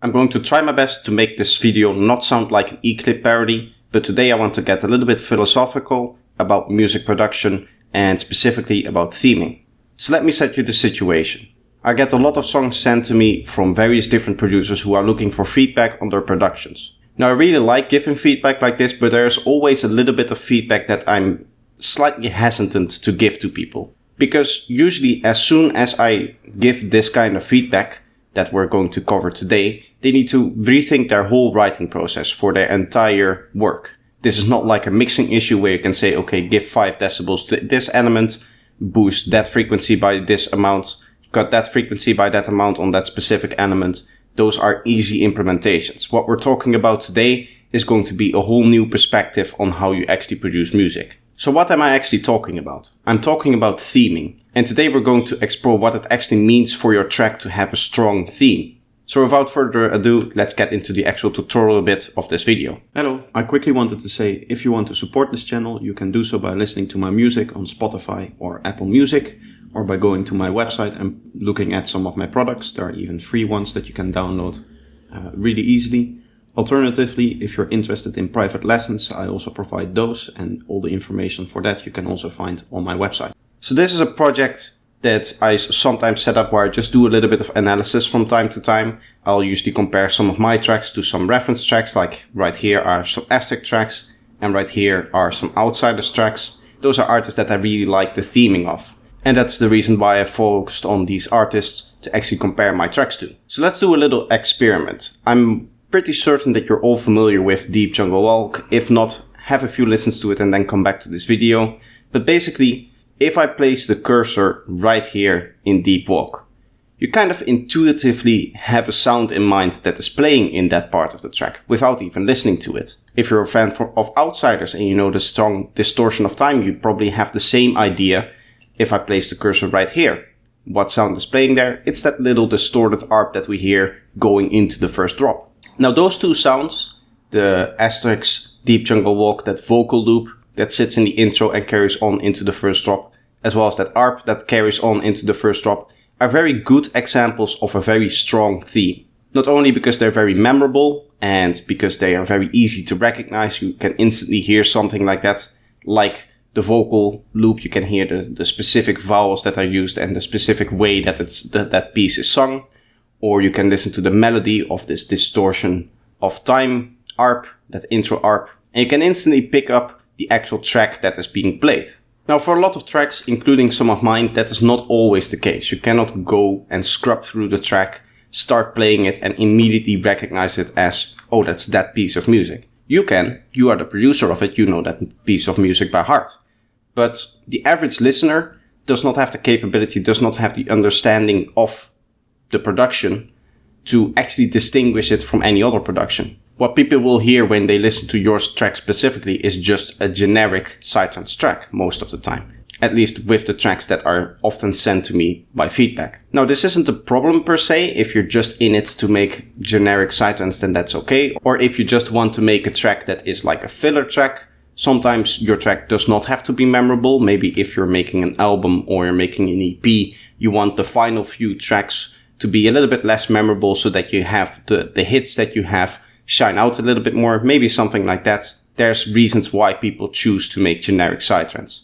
I'm going to try my best to make this video not sound like an e-clip parody, but today I want to get a little bit philosophical about music production and specifically about theming. So let me set you the situation. I get a lot of songs sent to me from various different producers who are looking for feedback on their productions. Now I really like giving feedback like this, but there's always a little bit of feedback that I'm slightly hesitant to give to people. Because usually as soon as I give this kind of feedback that we're going to cover today, they need to rethink their whole writing process for their entire work. This is not like a mixing issue where you can say, okay, give 5 decibels to this element, boost that frequency by this amount, cut that frequency by that amount on that specific element. Those are easy implementations. What we're talking about today is going to be a whole new perspective on how you actually produce music. So what am I actually talking about? I'm talking about theming. And today we're going to explore what it actually means for your track to have a strong theme. So without further ado, let's get into the actual tutorial bit of this video. Hello, I quickly wanted to say if you want to support this channel, you can do so by listening to my music on Spotify or Apple Music, or by going to my website and looking at some of my products. There are even free ones that you can download really easily. Alternatively, if you're interested in private lessons, I also provide those, and all the information for that you can also find on my website. So this is a project that I sometimes set up where I just do a little bit of analysis from time to time. I'll usually compare some of my tracks to some reference tracks, like right here are some Aztec tracks, and right here are some Outsiders tracks. Those are artists that I really like the theming of. And that's the reason why I focused on these artists to actually compare my tracks to. So let's do a little experiment. I'm pretty certain that you're all familiar with Deep Jungle Walk. If not, have a few listens to it and then come back to this video. But basically, if I place the cursor right here in Deep Walk, you kind of intuitively have a sound in mind that is playing in that part of the track without even listening to it. If you're a fan of Outsiders and you know the strong distortion of time, you probably have the same idea. If I place the cursor right here, what sound is playing there? It's that little distorted arp that we hear going into the first drop. Now those two sounds, the Asterix Deep Jungle Walk, that vocal loop that sits in the intro and carries on into the first drop, as well as that arp that carries on into the first drop, are very good examples of a very strong theme. Not only because they're very memorable and because they are very easy to recognize, you can instantly hear something like that, like the vocal loop, you can hear the specific vowels that are used and the specific way that that piece is sung. Or you can listen to the melody of this distortion of time arp, that intro arp, and you can instantly pick up the actual track that is being played. Now for a lot of tracks, including some of mine, that is not always the case. You cannot go and scrub through the track, start playing it and immediately recognize it as, oh, that's that piece of music. You can, you are the producer of it, you know that piece of music by heart. But the average listener does not have the capability, does not have the understanding of the production to actually distinguish it from any other production. What people will hear when they listen to your track specifically is just a generic sidetrance track most of the time. At least with the tracks that are often sent to me by feedback. Now this isn't a problem per se. If you're just in it to make generic sidetrance, then that's okay. Or if you just want to make a track that is like a filler track, sometimes your track does not have to be memorable. Maybe if you're making an album or you're making an EP, you want the final few tracks to be a little bit less memorable so that you have the hits that you have shine out a little bit more, maybe something like that. There's reasons why people choose to make generic sidetrance.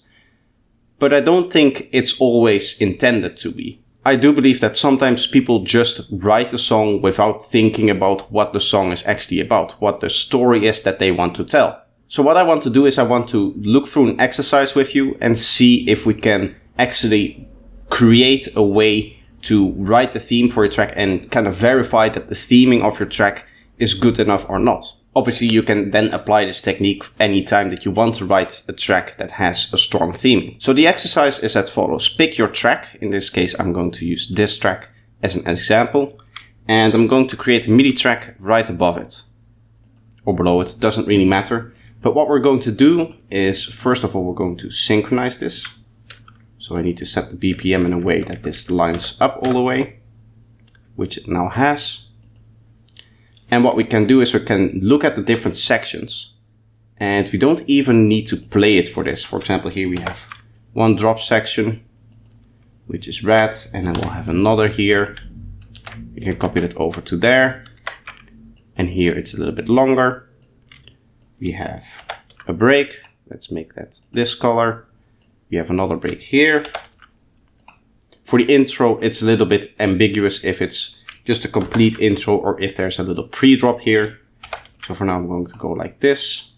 But I don't think it's always intended to be. I do believe that sometimes people just write a song without thinking about what the song is actually about, what the story is that they want to tell. So what I want to do is I want to look through an exercise with you and see if we can actually create a way to write the theme for your track and kind of verify that the theming of your track is good enough or not. Obviously, you can then apply this technique anytime that you want to write a track that has a strong theme. So the exercise is as follows. Pick your track. In this case, I'm going to use this track as an example. And I'm going to create a MIDI track right above it. Or below it, doesn't really matter. But what we're going to do is, first of all, we're going to synchronize this. So I need to set the BPM in a way that this lines up all the way, which it now has. And what we can do is we can look at the different sections, and we don't even need to play it for this. For example, here we have one drop section, which is red, and then we'll have another here. You can copy that over to there. and here it's a little bit longer. We have a break. Let's make that this color. We have another break here. For the intro, it's a little bit ambiguous if it's just a complete intro or if there's a little pre-drop here. So for now, I'm going to go like this.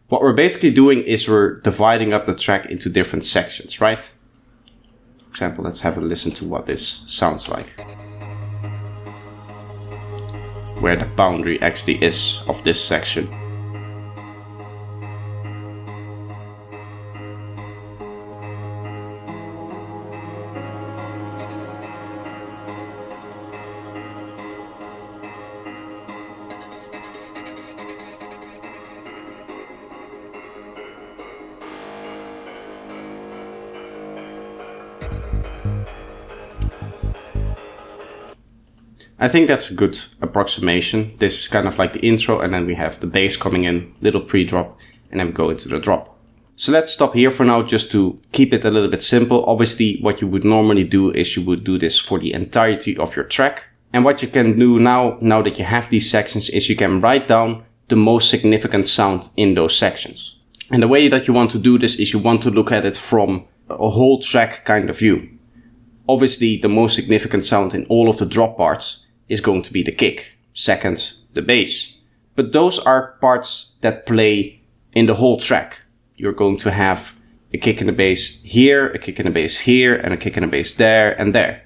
What we're basically doing is we're dividing up the track into different sections, right? For example, let's have a listen to what this sounds like. Where the boundary actually is of this section. I think that's a good approximation. This is kind of like the intro, and then we have the bass coming in, little pre-drop, and then we go into the drop. So let's stop here for now just to keep it a little bit simple. Obviously, what you would normally do is you would do this for the entirety of your track. And what you can do now that you have these sections, is you can write down the most significant sound in those sections. And the way that you want to do this is you want to look at it from a whole track kind of view. Obviously, the most significant sound in all of the drop parts is going to be the kick, second, the bass. But those are parts that play in the whole track. You're going to have a kick in the bass here, a kick in the bass here, and a kick in the bass there and there.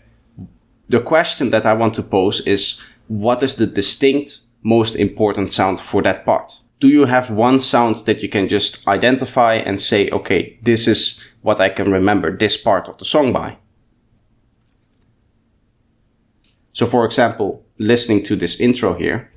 The question that I want to pose is, what is the distinct, most important sound for that part? Do you have one sound that you can just identify and say, okay, this is what I can remember this part of the song by? So for example, listening to this intro here,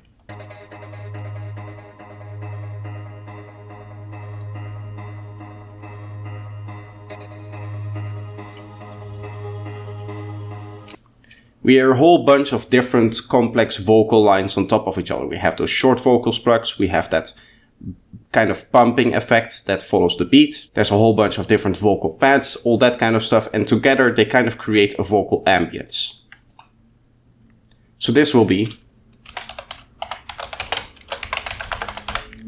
we hear a whole bunch of different complex vocal lines on top of each other. We have those short vocal plugs, we have that kind of pumping effect that follows the beat. There's a whole bunch of different vocal pads, all that kind of stuff, and together they kind of create a vocal ambience. So this will be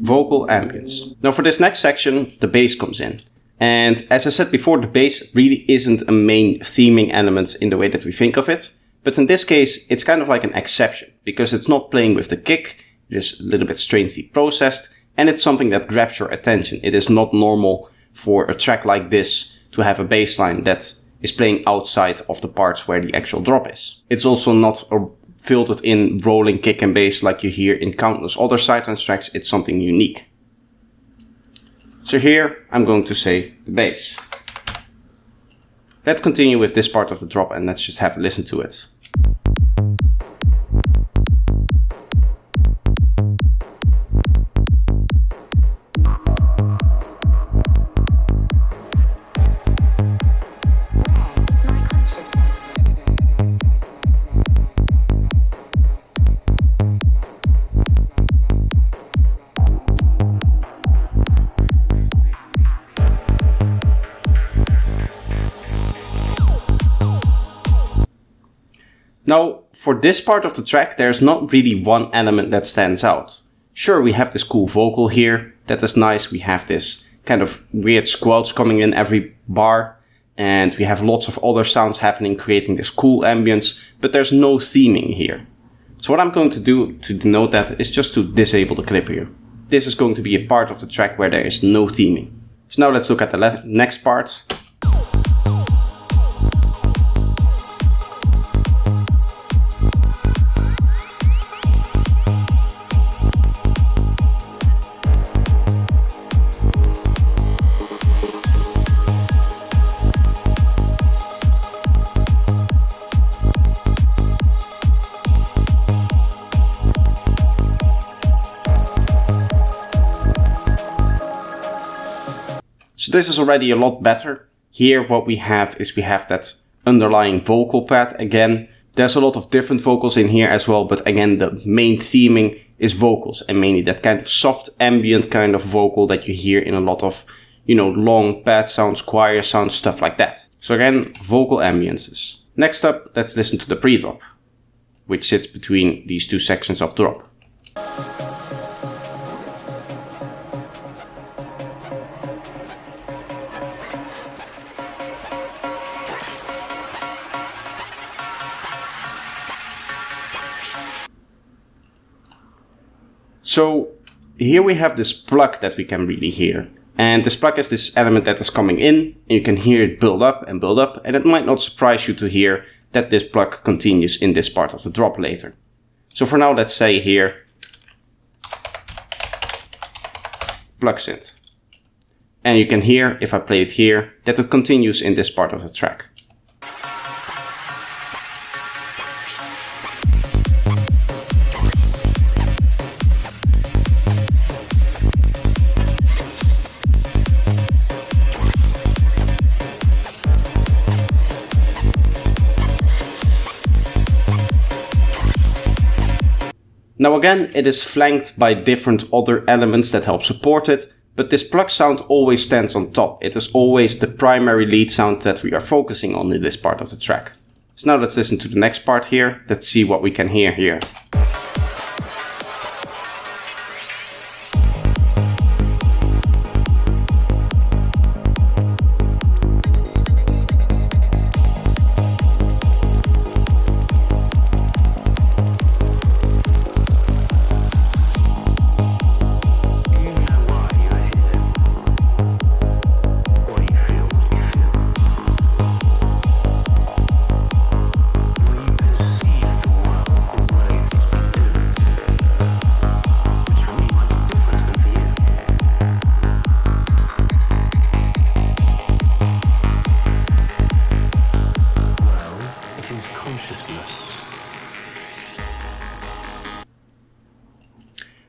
vocal ambience. Now for this next section, the bass comes in. And as I said before, the bass really isn't a main theming element in the way that we think of it. But in this case, it's kind of like an exception, because it's not playing with the kick. It is a little bit strangely processed, and it's something that grabs your attention. It is not normal for a track like this to have a bass line that is playing outside of the parts where the actual drop is. It's also not a filtered in rolling kick and bass like you hear in countless other sidelines tracks. It's something unique. So here I'm going to say the bass. Let's continue with this part of the drop and let's just have a listen to it. Now, for this part of the track, there's not really one element that stands out. Sure, we have this cool vocal here, that is nice. We have this kind of weird squelch coming in every bar, and we have lots of other sounds happening, creating this cool ambience, but there's no theming here. So what I'm going to do to denote that is just to disable the clip here. This is going to be a part of the track where there is no theming. So now let's look at the next part. So this is already a lot better. Here what we have is we have that underlying vocal pad again. There's a lot of different vocals in here as well, but again the main theming is vocals, and mainly that kind of soft ambient kind of vocal that you hear in a lot of, long pad sounds, choir sounds, stuff like that. So again, vocal ambiences. Next up, let's listen to the pre-drop, which sits between these two sections of drop. So here we have this plug that we can really hear. And this plug is this element that is coming in, and you can hear it build up, and it might not surprise you to hear that this plug continues in this part of the drop later. So for now, let's say here, plug synth. And you can hear, if I play it here, that it continues in this part of the track. Now again, it is flanked by different other elements that help support it, but this plug sound always stands on top. It is always the primary lead sound that we are focusing on in this part of the track. So now let's listen to the next part here. Let's see what we can hear here.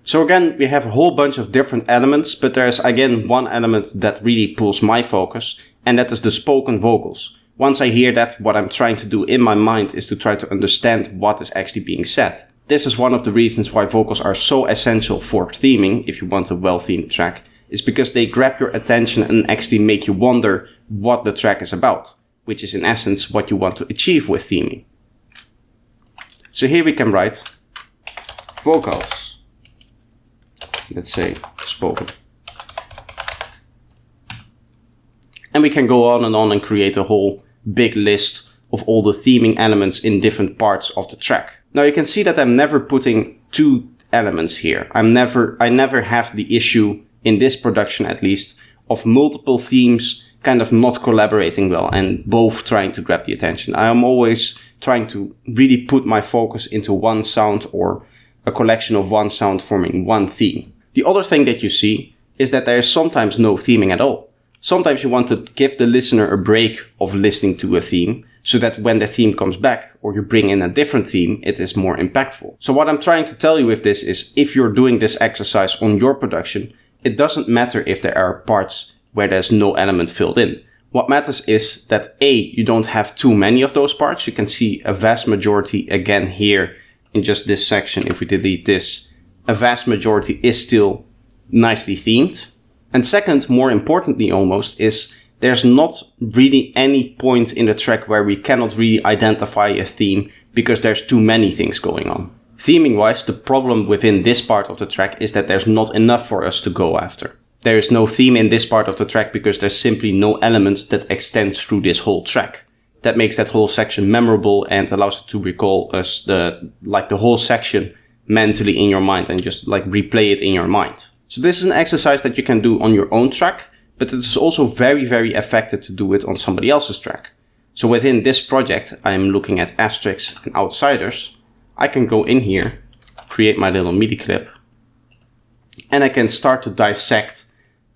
So again, we have a whole bunch of different elements, but there's again one element that really pulls my focus, and that is the spoken vocals. Once I hear that, what I'm trying to do in my mind is to try to understand what is actually being said. This is one of the reasons why vocals are so essential for theming, if you want a well-themed track, is because they grab your attention and actually make you wonder what the track is about, which is in essence what you want to achieve with theming. So here we can write vocals. Let's say spoken. And we can go on and create a whole big list of all the theming elements in different parts of the track. Now you can see that I'm never putting two elements here. I never have the issue, in this production at least, of multiple themes kind of not collaborating well and both trying to grab the attention. I am always trying to really put my focus into one sound or a collection of one sound forming one theme. The other thing that you see is that there is sometimes no theming at all. Sometimes you want to give the listener a break of listening to a theme so that when the theme comes back or you bring in a different theme, it is more impactful. So what I'm trying to tell you with this is if you're doing this exercise on your production, it doesn't matter if there are parts where there's no element filled in. What matters is that A, you don't have too many of those parts. You can see a vast majority again here in just this section. If we delete this, a vast majority is still nicely themed. And second, more importantly almost, is there's not really any point in the track where we cannot really identify a theme because there's too many things going on. Theming wise, the problem within this part of the track is that there's not enough for us to go after. There is no theme in this part of the track because there's simply no elements that extend through this whole track. That makes that whole section memorable and allows it to recall us the whole section mentally in your mind and just like replay it in your mind. So this is an exercise that you can do on your own track, but it is also very, very effective to do it on somebody else's track. So within this project, I'm looking at asterisks and outsiders. I can go in here, create my little MIDI clip, and I can start to dissect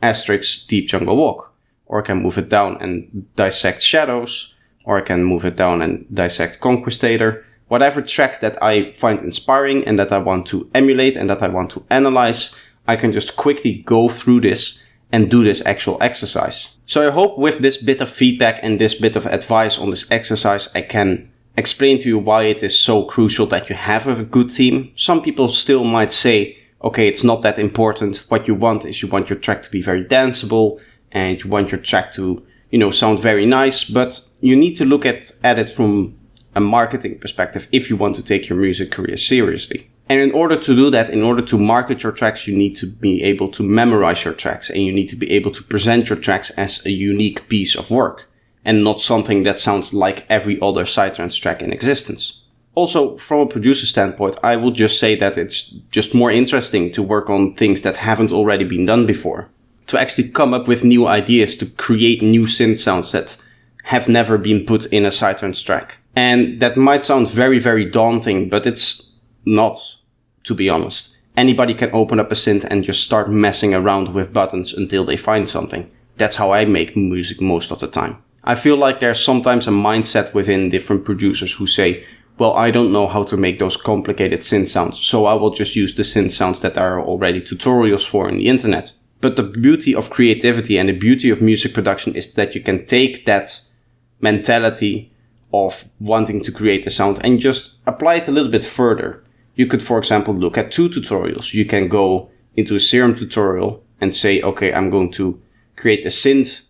asterisks Deep Jungle Walk, or I can move it down and dissect Shadows, or I can move it down and dissect Conquistator. Whatever track that I find inspiring and that I want to emulate and that I want to analyze, I can just quickly go through this and do this actual exercise. So I hope with this bit of feedback and this bit of advice on this exercise, I can explain to you why it is so crucial that you have a good theme. Some people still might say, okay, it's not that important. What you want is you want your track to be very danceable and you want your track to, sound very nice, but you need to look at it from a marketing perspective if you want to take your music career seriously. And in order to do that, in order to market your tracks, you need to be able to memorize your tracks and you need to be able to present your tracks as a unique piece of work and not something that sounds like every other Psytrance track in existence. Also, from a producer standpoint, I will just say that it's just more interesting to work on things that haven't already been done before. To actually come up with new ideas, to create new synth sounds that have never been put in a sidetrance track. And that might sound very, very daunting, but it's not, to be honest. Anybody can open up a synth and just start messing around with buttons until they find something. That's how I make music most of the time. I feel like there's sometimes a mindset within different producers who say, well, I don't know how to make those complicated synth sounds, so I will just use the synth sounds that there are already tutorials for on the internet. But the beauty of creativity and the beauty of music production is that you can take that mentality of wanting to create a sound and just apply it a little bit further. You could, for example, look at 2 tutorials. You can go into a serum tutorial and say, okay, I'm going to create a synth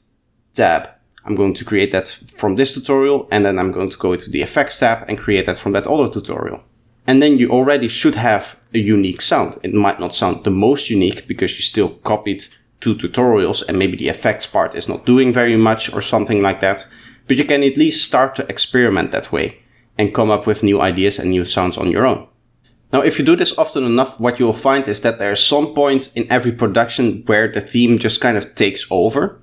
tab. I'm going to create that from this tutorial, and then I'm going to go into the effects tab and create that from that other tutorial. And then you already should have a unique sound. It might not sound the most unique because you still copied 2 tutorials and maybe the effects part is not doing very much or something like that. But you can at least start to experiment that way and come up with new ideas and new sounds on your own. Now, if you do this often enough, what you will find is that there's some point in every production where the theme just kind of takes over.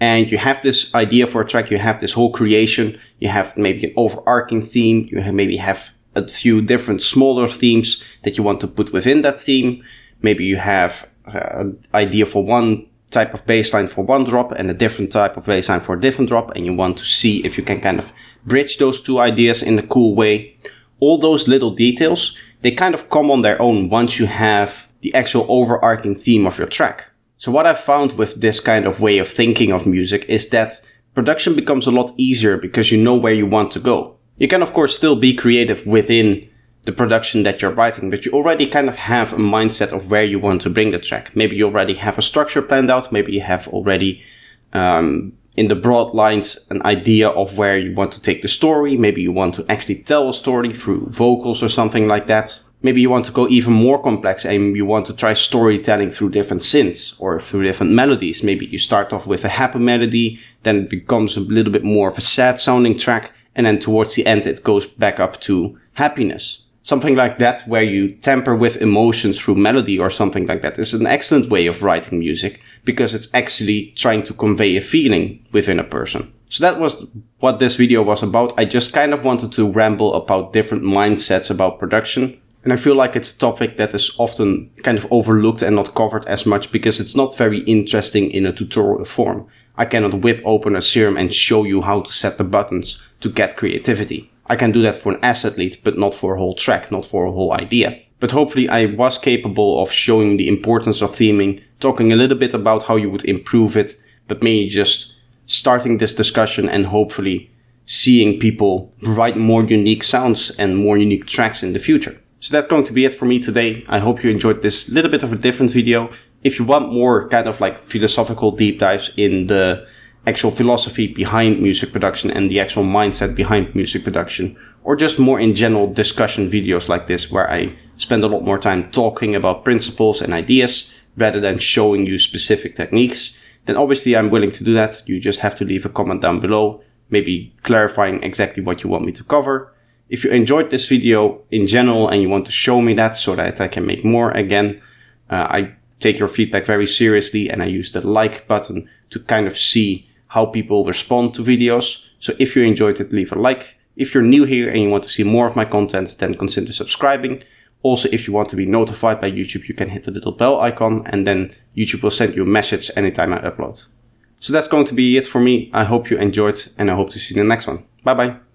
And you have this idea for a track, you have this whole creation, you have maybe an overarching theme, you maybe have a few different smaller themes that you want to put within that theme. Maybe you have an idea for one type of bass line for one drop and a different type of bass line for a different drop, and you want to see if you can kind of bridge those 2 ideas in a cool way. All those little details, they kind of come on their own once you have the actual overarching theme of your track. So what I've found with this kind of way of thinking of music is that production becomes a lot easier because you know where you want to go. You can of course still be creative within the production that you're writing, but you already kind of have a mindset of where you want to bring the track. Maybe you already have a structure planned out, maybe you have already in the broad lines an idea of where you want to take the story, maybe you want to actually tell a story through vocals or something like that. Maybe you want to go even more complex and you want to try storytelling through different synths or through different melodies. Maybe you start off with a happy melody, then it becomes a little bit more of a sad sounding track, and then towards the end it goes back up to happiness. Something like that where you tamper with emotions through melody or something like that is an excellent way of writing music because it's actually trying to convey a feeling within a person. So that was what this video was about. I just kind of wanted to ramble about different mindsets about production. And I feel like it's a topic that is often kind of overlooked and not covered as much because it's not very interesting in a tutorial form. I cannot whip open a serum and show you how to set the buttons to get creativity. I can do that for an asset lead, but not for a whole track, not for a whole idea. But hopefully I was capable of showing the importance of theming, talking a little bit about how you would improve it, but maybe just starting this discussion and hopefully seeing people write more unique sounds and more unique tracks in the future. So that's going to be it for me today. I hope you enjoyed this little bit of a different video. If you want more kind of like philosophical deep dives in the actual philosophy behind music production and the actual mindset behind music production, or just more in general discussion videos like this where I spend a lot more time talking about principles and ideas rather than showing you specific techniques, then obviously I'm willing to do that. You just have to leave a comment down below, maybe clarifying exactly what you want me to cover. If you enjoyed this video in general and you want to show me that so that I can make more again, I take your feedback very seriously and I use the like button to kind of see how people respond to videos. So if you enjoyed it, leave a like. If you're new here and you want to see more of my content, then consider subscribing. Also, if you want to be notified by YouTube, you can hit the little bell icon and then YouTube will send you a message anytime I upload. So that's going to be it for me. I hope you enjoyed and I hope to see you in the next one. Bye bye.